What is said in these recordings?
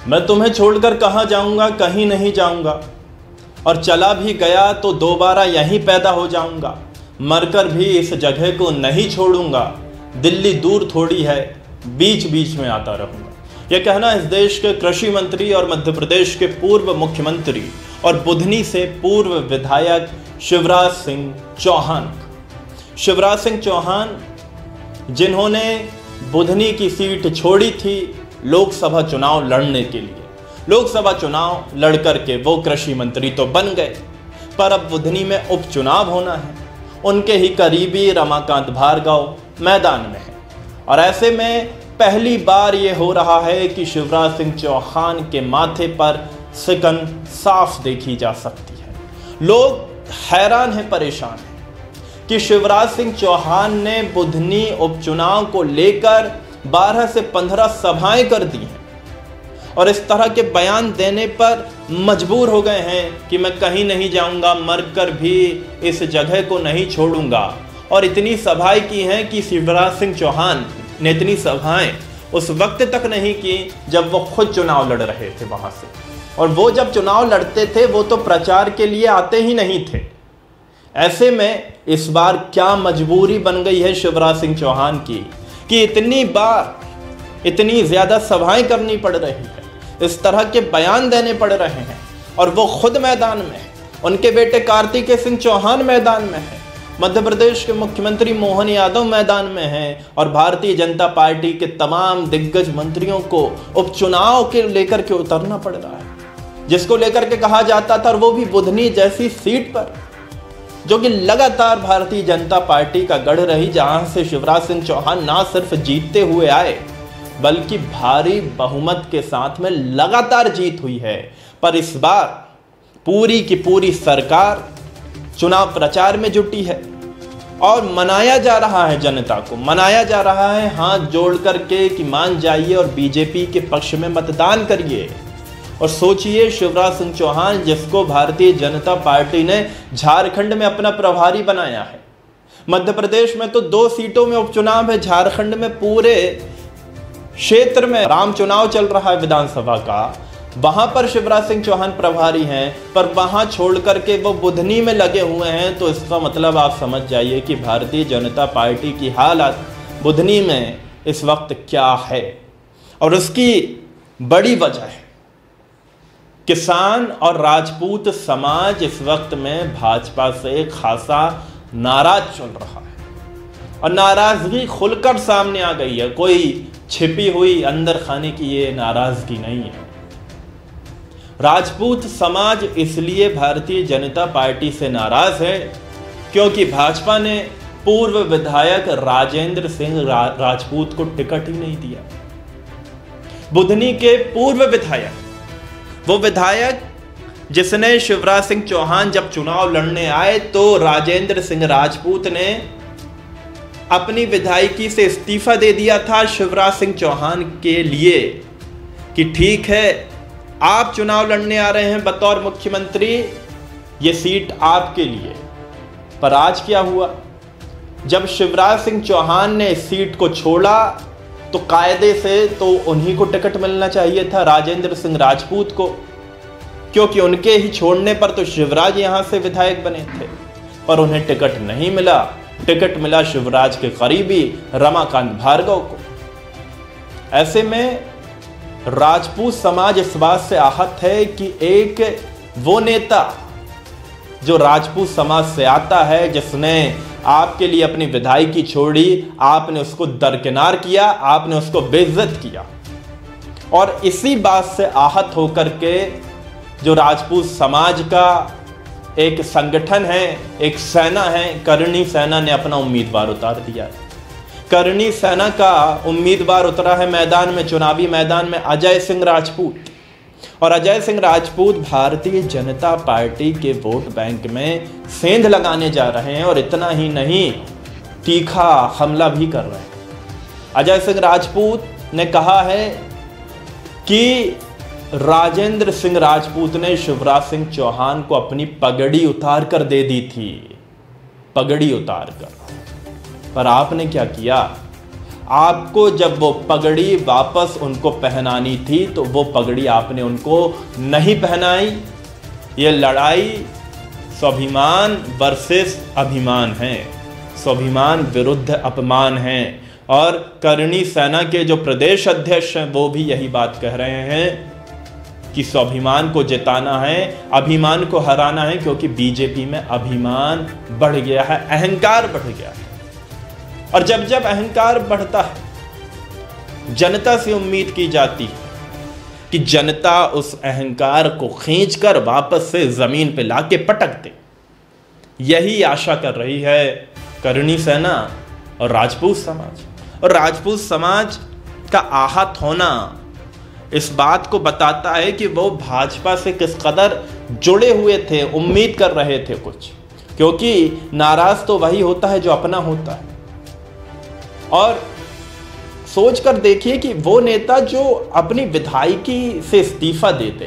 मैं तुम्हें छोड़कर कहाँ जाऊंगा, कहीं नहीं जाऊंगा, और चला भी गया तो दोबारा यहीं पैदा हो जाऊंगा। मरकर भी इस जगह को नहीं छोड़ूंगा। दिल्ली दूर थोड़ी है, बीच बीच में आता रहूंगा। यह कहना इस देश के कृषि मंत्री और मध्य प्रदेश के पूर्व मुख्यमंत्री और बुधनी से पूर्व विधायक शिवराज सिंह चौहान। शिवराज सिंह चौहान जिन्होंने बुधनी की सीट छोड़ी थी लोकसभा चुनाव लड़ने के लिए। लोकसभा चुनाव लड़कर के वो कृषि मंत्री तो बन गए, पर अब बुधनी में उपचुनाव होना है। उनके ही करीबी रमाकांत भार्गव मैदान में है, और ऐसे में पहली बार ये हो रहा है कि शिवराज सिंह चौहान के माथे पर सिकन साफ देखी जा सकती है। लोग हैरान हैं, परेशान हैं कि शिवराज सिंह चौहान ने बुधनी उपचुनाव को लेकर 12 से 15 सभाएं कर दी हैं, और इस तरह के बयान देने पर मजबूर हो गए हैं कि मैं कहीं नहीं जाऊंगा, मरकर भी इस जगह को नहीं छोड़ूंगा। और इतनी सभाएं की हैं कि शिवराज सिंह चौहान ने इतनी सभाएं उस वक्त तक नहीं की जब वो खुद चुनाव लड़ रहे थे वहां से। और वो जब चुनाव लड़ते थे वो तो प्रचार के लिए आते ही नहीं थे। ऐसे में इस बार क्या मजबूरी बन गई है शिवराज सिंह चौहान की कि इतनी बार इतनी ज्यादा सभाएं करनी पड़ रही है, इस तरह के बयान देने पड़ रहे हैं, और वो खुद मैदान में है। उनके बेटे कार्तिकेय सिंह चौहान मैदान में है, मध्य प्रदेश के मुख्यमंत्री मोहन यादव मैदान में हैं, और भारतीय जनता पार्टी के तमाम दिग्गज मंत्रियों को उपचुनाव के लेकर के उतरना पड़ रहा है, जिसको लेकर के कहा जाता था, और वो भी बुधनी जैसी सीट पर जो कि लगातार भारतीय जनता पार्टी का गढ़ रही, जहां से शिवराज सिंह चौहान ना सिर्फ जीतते हुए आए बल्कि भारी बहुमत के साथ में लगातार जीत हुई है। पर इस बार पूरी की पूरी सरकार चुनाव प्रचार में जुटी है, और मनाया जा रहा है, जनता को मनाया जा रहा है हाथ जोड़ करके कि मान जाइए और बीजेपी के पक्ष में मतदान करिए। और सोचिए, शिवराज सिंह चौहान जिसको भारतीय जनता पार्टी ने झारखंड में अपना प्रभारी बनाया है, मध्य प्रदेश में तो 2 सीटों में उपचुनाव है, झारखंड में पूरे क्षेत्र में राम चुनाव चल रहा है विधानसभा का, वहां पर शिवराज सिंह चौहान प्रभारी हैं, पर वहां छोड़ करके वो बुधनी में लगे हुए हैं। तो इसका मतलब आप समझ जाइए कि भारतीय जनता पार्टी की हालत बुधनी में इस वक्त क्या है। और उसकी बड़ी वजह है किसान और राजपूत समाज इस वक्त में भाजपा से खासा नाराज चल रहा है, और नाराजगी खुलकर सामने आ गई है। कोई छिपी हुई अंदर खाने की ये नाराजगी नहीं है। राजपूत समाज इसलिए भारतीय जनता पार्टी से नाराज है क्योंकि भाजपा ने पूर्व विधायक राजेंद्र सिंह राजपूत को टिकट ही नहीं दिया। बुधनी के पूर्व विधायक, वो विधायक जिसने शिवराज सिंह चौहान जब चुनाव लड़ने आए तो राजेंद्र सिंह राजपूत ने अपनी विधायकी से इस्तीफा दे दिया था शिवराज सिंह चौहान के लिए कि ठीक है, आप चुनाव लड़ने आ रहे हैं बतौर मुख्यमंत्री, ये सीट आपके लिए। पर आज क्या हुआ, जब शिवराज सिंह चौहान ने इस सीट को छोड़ा तो कायदे से तो उन्हीं को टिकट मिलना चाहिए था, राजेंद्र सिंह राजपूत को, क्योंकि उनके ही छोड़ने पर तो शिवराज यहां से विधायक बने थे। पर उन्हें टिकट नहीं मिला, टिकट मिला शिवराज के करीबी रमाकांत भार्गव को। ऐसे में राजपूत समाज इस बात से आहत है कि एक वो नेता जो राजपूत समाज से आता है, जिसने आपके लिए अपनी विधायकी छोड़ी, आपने उसको दरकिनार किया, आपने उसको बेइज्जत किया, और इसी बात से आहत होकर के जो राजपूत समाज का एक संगठन है, एक सेना है, करणी सेना ने अपना उम्मीदवार उतार दिया है। करणी सेना का उम्मीदवार उतरा है मैदान में, चुनावी मैदान में, अजय सिंह राजपूत। और अजय सिंह राजपूत भारतीय जनता पार्टी के वोट बैंक में सेंध लगाने जा रहे हैं, और इतना ही नहीं, तीखा हमला भी कर रहे हैं। अजय सिंह राजपूत ने कहा है कि राजेंद्र सिंह राजपूत ने शिवराज सिंह चौहान को अपनी पगड़ी उतार कर दे दी थी, पगड़ी उतार कर। पर आपने क्या किया, आपको जब वो पगड़ी वापस उनको पहनानी थी तो वो पगड़ी आपने उनको नहीं पहनाई। ये लड़ाई स्वाभिमान वर्सेस अभिमान है, स्वाभिमान विरुद्ध अपमान है। और करणी सेना के जो प्रदेश अध्यक्ष हैं वो भी यही बात कह रहे हैं कि स्वाभिमान को जिताना है, अभिमान को हराना है, क्योंकि बीजेपी में अभिमान बढ़ गया है, अहंकार बढ़ गया है। और जब जब अहंकार बढ़ता है, जनता से उम्मीद की जाती है कि जनता उस अहंकार को खींचकर वापस से जमीन पे लाके पटक दे। यही आशा कर रही है करणी सेना और राजपूत समाज। और राजपूत समाज का आहत होना इस बात को बताता है कि वो भाजपा से किस कदर जुड़े हुए थे, उम्मीद कर रहे थे कुछ, क्योंकि नाराज तो वही होता है जो अपना होता है। और सोच कर देखिए कि वो नेता जो अपनी विधायकी से इस्तीफा देते,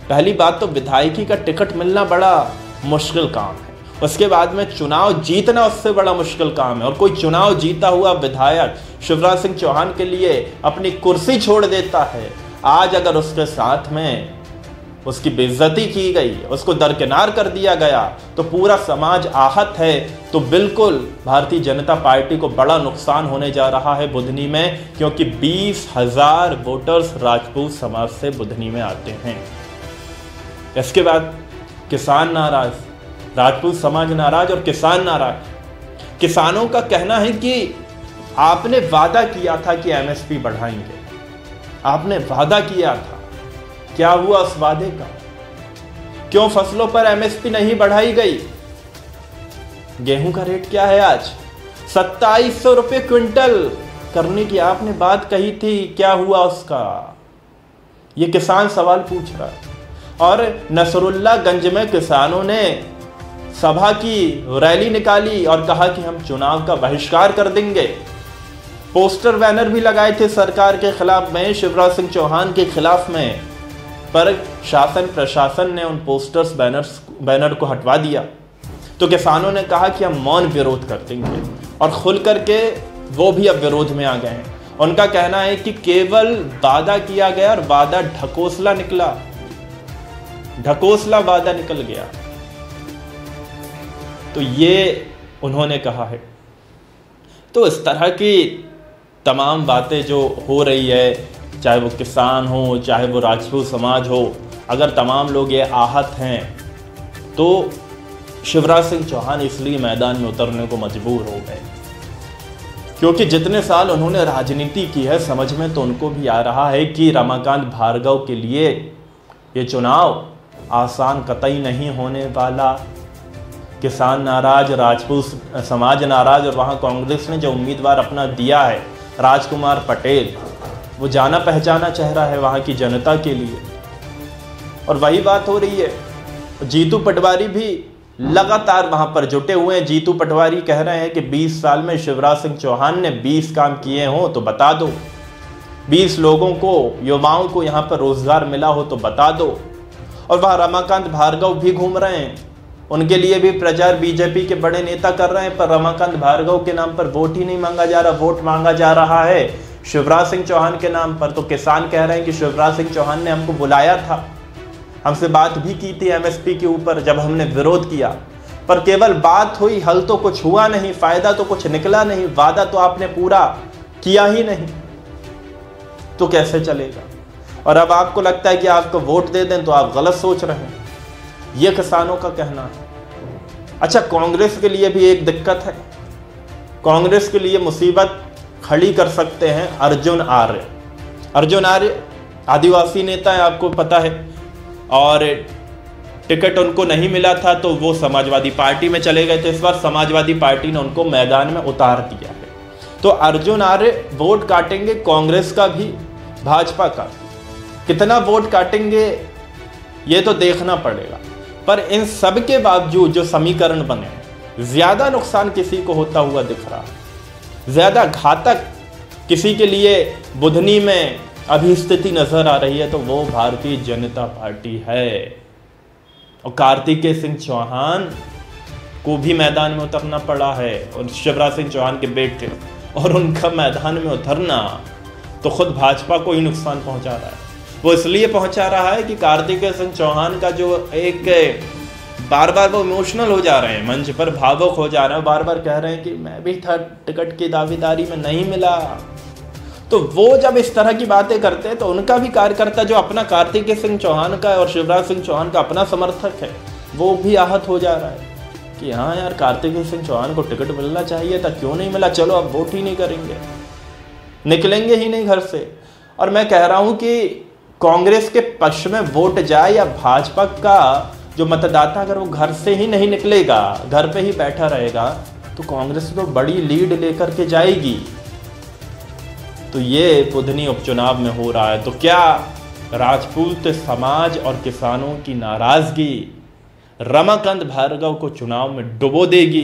पहली बात तो विधायकी का टिकट मिलना बड़ा मुश्किल काम है, उसके बाद में चुनाव जीतना उससे बड़ा मुश्किल काम है। और कोई चुनाव जीता हुआ विधायक शिवराज सिंह चौहान के लिए अपनी कुर्सी छोड़ देता है, आज अगर उसके साथ में उसकी बेइज्जती की गई, उसको दरकिनार कर दिया गया, तो पूरा समाज आहत है। तो बिल्कुल भारतीय जनता पार्टी को बड़ा नुकसान होने जा रहा है बुधनी में, क्योंकि 20,000 वोटर्स राजपूत समाज से बुधनी में आते हैं। इसके बाद किसान नाराज, राजपूत समाज नाराज और किसान नाराज। किसानों का कहना है कि आपने वादा किया था कि एमएसपी बढ़ाएंगे, आपने वादा किया था, क्या हुआ उस वादे का? क्यों फसलों पर एमएसपी नहीं बढ़ाई गई? गेहूं का रेट क्या है आज? 2700 रुपये क्विंटल करने की आपने बात कही थी, क्या हुआ उसका? ये किसान सवाल पूछ रहा है। और नसरुल्लागंज में किसानों ने सभा की रैली निकाली और कहा कि हम चुनाव का बहिष्कार कर देंगे। पोस्टर बैनर भी लगाए थे सरकार के खिलाफ में, शिवराज सिंह चौहान के खिलाफ में, पर शासन प्रशासन ने उन पोस्टर्स बैनर को हटवा दिया। तो किसानों ने कहा कि हम मौन विरोध कर देंगे, और खुल करके वो भी अब विरोध में आ गए हैं। उनका कहना है कि केवल वादा किया गया और वादा ढकोसला निकला, ढकोसला वादा निकल गया। तो ये उन्होंने कहा है। तो इस तरह की तमाम बातें जो हो रही है, चाहे वो किसान हो, चाहे वो राजपूत समाज हो, अगर तमाम लोग ये आहत हैं तो शिवराज सिंह चौहान इसलिए मैदान में उतरने को मजबूर हो गए, क्योंकि जितने साल उन्होंने राजनीति की है, समझ में तो उनको भी आ रहा है कि रमाकांत भार्गव के लिए ये चुनाव आसान कतई नहीं होने वाला। किसान नाराज, राजपूत समाज नाराज, और वहाँ कांग्रेस ने जो उम्मीदवार अपना दिया है राजकुमार पटेल, वो जाना पहचाना चेहरा है वहाँ की जनता के लिए। और वही बात हो रही है, जीतू पटवारी भी लगातार वहाँ पर जुटे हुए हैं। जीतू पटवारी कह रहे हैं कि 20 साल में शिवराज सिंह चौहान ने 20 काम किए हों तो बता दो, 20 लोगों को, युवाओं को यहाँ पर रोजगार मिला हो तो बता दो। और वहाँ रमाकांत भार्गव भी घूम रहे हैं, उनके लिए भी प्रचार बीजेपी के बड़े नेता कर रहे हैं, पर रमाकांत भार्गव के नाम पर वोट ही नहीं मांगा जा रहा, वोट मांगा जा रहा है शिवराज सिंह चौहान के नाम पर। तो किसान कह रहे हैं कि शिवराज सिंह चौहान ने हमको बुलाया था, हमसे बात भी की थी एमएसपी के ऊपर जब हमने विरोध किया, पर केवल बात हुई, हल तो कुछ हुआ नहीं, फायदा तो कुछ निकला नहीं, वादा तो आपने पूरा किया ही नहीं, तो कैसे चलेगा? और अब आपको लगता है कि आपको वोट दे दें तो आप गलत सोच रहे हैं, ये किसानों का कहना है। अच्छा, कांग्रेस के लिए भी एक दिक्कत है, कांग्रेस के लिए मुसीबत खड़ी कर सकते हैं अर्जुन आर्य। अर्जुन आर्य आदिवासी नेता है, आपको पता है, और टिकट उनको नहीं मिला था तो वो समाजवादी पार्टी में चले गए थे। इस बार समाजवादी पार्टी ने उनको मैदान में उतार दिया है। तो अर्जुन आर्य वोट काटेंगे, कांग्रेस का भी, भाजपा का। कितना वोट काटेंगे ये तो देखना पड़ेगा, पर इन सब के बावजूद जो समीकरण बने, ज्यादा नुकसान किसी को होता हुआ दिख रहा है, ज्यादा घातक किसी के लिए बुधनी में अभी स्थिति नजर आ रही है, तो वो भारतीय जनता पार्टी है। और कार्तिकेय सिंह चौहान को भी मैदान में उतरना पड़ा है, और शिवराज सिंह चौहान के बेटे और उनका मैदान में उतरना तो खुद भाजपा को ही नुकसान पहुंचा रहा है। वो इसलिए पहुंचा रहा है कि कार्तिकेय सिंह चौहान का जो एक बार बार वो इमोशनल हो जा रहे हैं, मंच पर भावुक हो जा रहे हैं, बार बार कह रहे हैं कि मैं भी था टिकट की दावेदारी में नहीं मिला। तो वो जब इस तरह की बातें करते हैं तो उनका भी कार्यकर्ता जो अपना कार्तिकेय सिंह चौहान का और शिवराज सिंह चौहान का अपना समर्थक है वो भी आहत हो जा रहा है कि हाँ यार, कार्तिकेय सिंह चौहान को टिकट मिलना चाहिए था, क्यों नहीं मिला, चलो अब वोट ही नहीं करेंगे, निकलेंगे ही नहीं घर से। और मैं कह रहा हूँ कि कांग्रेस के पक्ष में वोट जाए या भाजपा का जो मतदाता अगर वो घर से ही नहीं निकलेगा, घर पे ही बैठा रहेगा, तो कांग्रेस तो बड़ी लीड लेकर के जाएगी। तो ये बुधनी उपचुनाव में हो रहा है। तो क्या राजपूत समाज और किसानों की नाराजगी रमाकांत भार्गव को चुनाव में डुबो देगी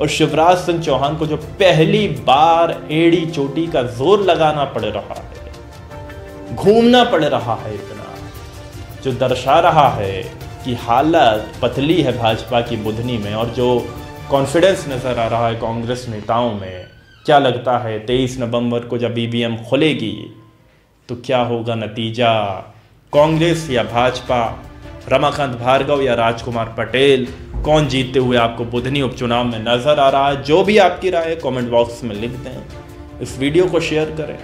और शिवराज सिंह चौहान को जो पहली बार एड़ी चोटी का जोर लगाना पड़ रहा है, घूमना पड़ रहा है इतना, जो दर्शा रहा है कि हालत पतली है भाजपा की बुधनी में, और जो कॉन्फिडेंस नजर आ रहा है कांग्रेस नेताओं में, क्या लगता है 23 नवंबर को जब ईवीएम खुलेगी तो क्या होगा नतीजा? कांग्रेस या भाजपा, रमाकांत भार्गव या राजकुमार पटेल, कौन जीतते हुए आपको बुधनी उपचुनाव में नजर आ रहा है? जो भी आपकी राय है कमेंट बॉक्स में लिख दें। इस वीडियो को शेयर करें,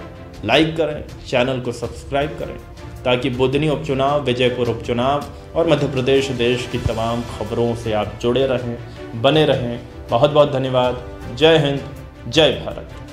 लाइक करें, चैनल को सब्सक्राइब करें ताकि बुधनी उपचुनाव, विजयपुर उपचुनाव और मध्य प्रदेश देश की तमाम खबरों से आप जुड़े रहें, बने रहें। बहुत बहुत धन्यवाद। जय हिंद, जय भारत।